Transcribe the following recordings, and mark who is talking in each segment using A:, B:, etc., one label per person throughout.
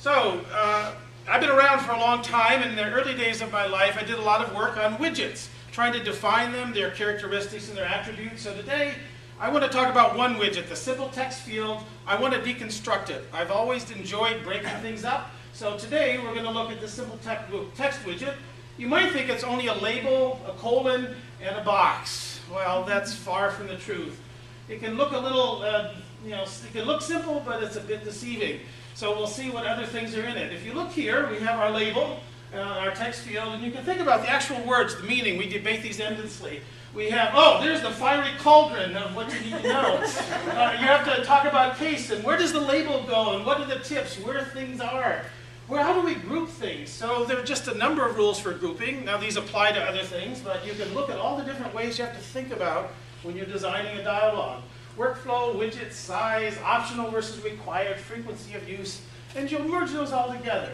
A: So, I've been around for a long time. In the early days of my life, I did a lot of work on widgets, trying to define them, their characteristics and their attributes. So today, I want to talk about one widget, the simple text field. I want to deconstruct it. I've always enjoyed breaking things up. So today, we're going to look at the simple text widget. You might think it's only a label, a colon, and a box. Well, that's far from the truth. It can look a little, it can look simple, but it's a bit deceiving. So we'll see what other things are in it. If you look here, we have our label, our text field, and you can think about the actual words, the meaning. We debate these endlessly. We have, oh, there's the fiery cauldron of what you need to know. You have to talk about case, and where does the label go, and what are the tips, where things are. Well, how do we group things? So there are just a number of rules for grouping. Now these apply to other things, but you can look at all the different ways you have to think about when you're designing a dialogue. Workflow, widget, size, optional versus required, frequency of use, and you'll merge those all together.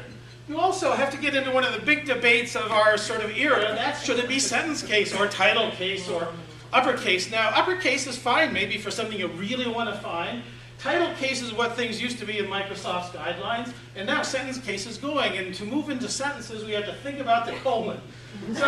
A: You also have to get into one of the big debates of our sort of era, and that's should it be sentence case or title case or uppercase. Now, uppercase is fine maybe for something you really want to find. Title case is what things used to be in Microsoft's guidelines, and now sentence case is going. And to move into sentences, we have to think about the colon. So,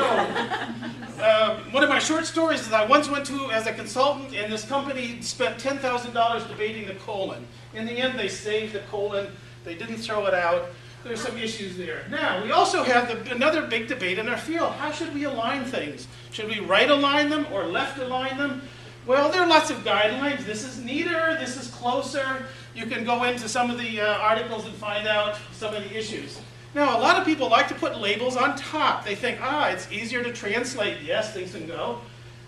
A: one of my short stories is I once went to as a consultant, and this company spent $10,000 debating the colon. In the end, they saved the colon. They didn't throw it out. There's some issues there. Now, we also have another big debate in our field. How should we align things? Should we right align them or left align them? Well, there are lots of guidelines. This is neater, this is closer. You can go into some of the articles and find out some of the issues. Now, a lot of people like to put labels on top. They think, it's easier to translate. Yes, things can go.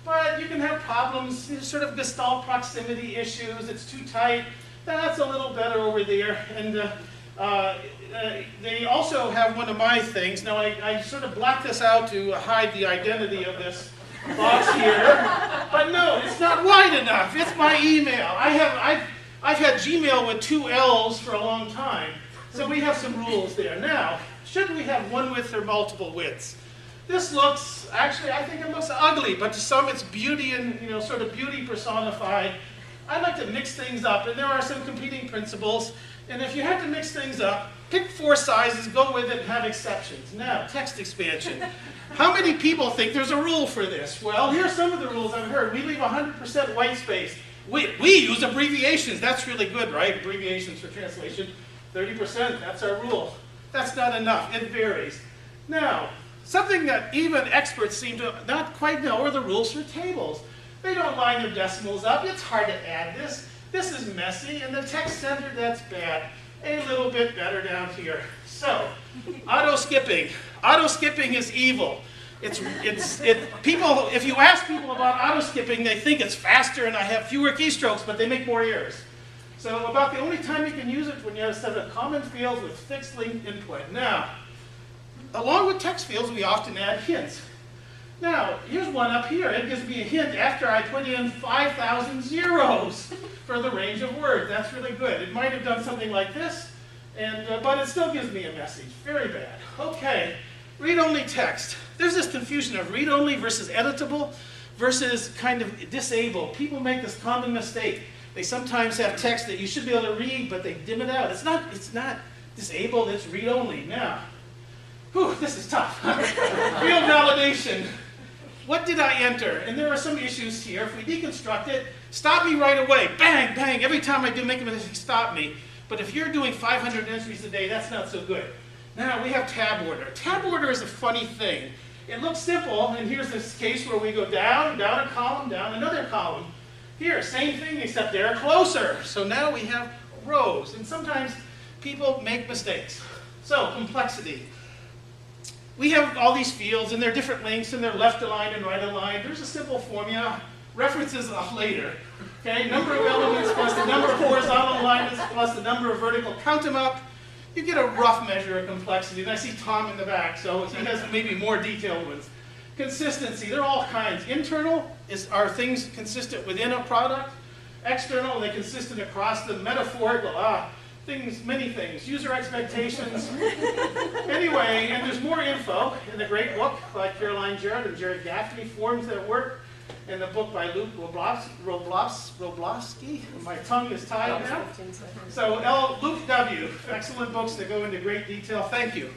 A: But you can have problems, sort of gestalt proximity issues. It's too tight. That's a little better over there. And they also have one of my things. Now, I sort of blacked this out to hide the identity of this box here, but no, it's not wide enough. It's my email. I've had Gmail with 2 L's for a long time, so we have some rules there. Now, should we have one width or multiple widths? This looks, actually, I think it looks ugly, but to some it's beauty and, sort of beauty personified. I like to mix things up, and there are some competing principles, and if you have to mix things up, pick 4 sizes, go with it, and have exceptions. Now, text expansion. How many people think there's a rule for this? Well, here's some of the rules I've heard. We leave 100% white space. We use abbreviations. That's really good, right? Abbreviations for translation. 30%, that's our rule. That's not enough. It varies. Now, something that even experts seem to not quite know are the rules for tables. They don't line their decimals up. It's hard to add this. This is messy, and the text center, that's bad. A little bit better down here. So, auto-skipping. Auto-skipping is evil. People, if you ask people about auto-skipping, they think it's faster and I have fewer keystrokes, but they make more errors. So about the only time you can use it when you have a set of common fields with fixed length input. Now, along with text fields, we often add hints. Now, here's one up here. It gives me a hint after I put in 5,000 zeros for the range of words. That's really good. It might have done something like this, but it still gives me a message. Very bad. Okay, read-only text. There's this confusion of read-only versus editable versus kind of disable. People make this common mistake. They sometimes have text that you should be able to read, but they dim it out. It's not disabled, it's read-only. Now, this is tough. Field validation. What did I enter? And there are some issues here. If we deconstruct it, stop me right away. Bang, bang. Every time I do make a mistake, stop me. But if you're doing 500 entries a day, that's not so good. Now we have tab order. Tab order is a funny thing. It looks simple, and here's this case where we go down, down a column, down another column. Here, same thing, except they're closer. So now we have rows, and sometimes people make mistakes. So, complexity. We have all these fields, and they're different lengths, and they're left aligned and right aligned. There's a simple formula. References off later. Okay, number of elements plus the number of horizontal alignments plus the number of vertical. Count them up. You get a rough measure of complexity. And I see Tom in the back, so he has maybe more detailed ones. Consistency, there are all kinds. Internal are things consistent within a product. External, they're consistent across them. Metaphorical, many things. User expectations. Anyway, and there's more info in the great book by Caroline Jarrett and Jared Gaffney, Forms That Work. and the book by Luke Roblowski. My tongue is tied now. So Luke W. Excellent books that go into great detail. Thank you.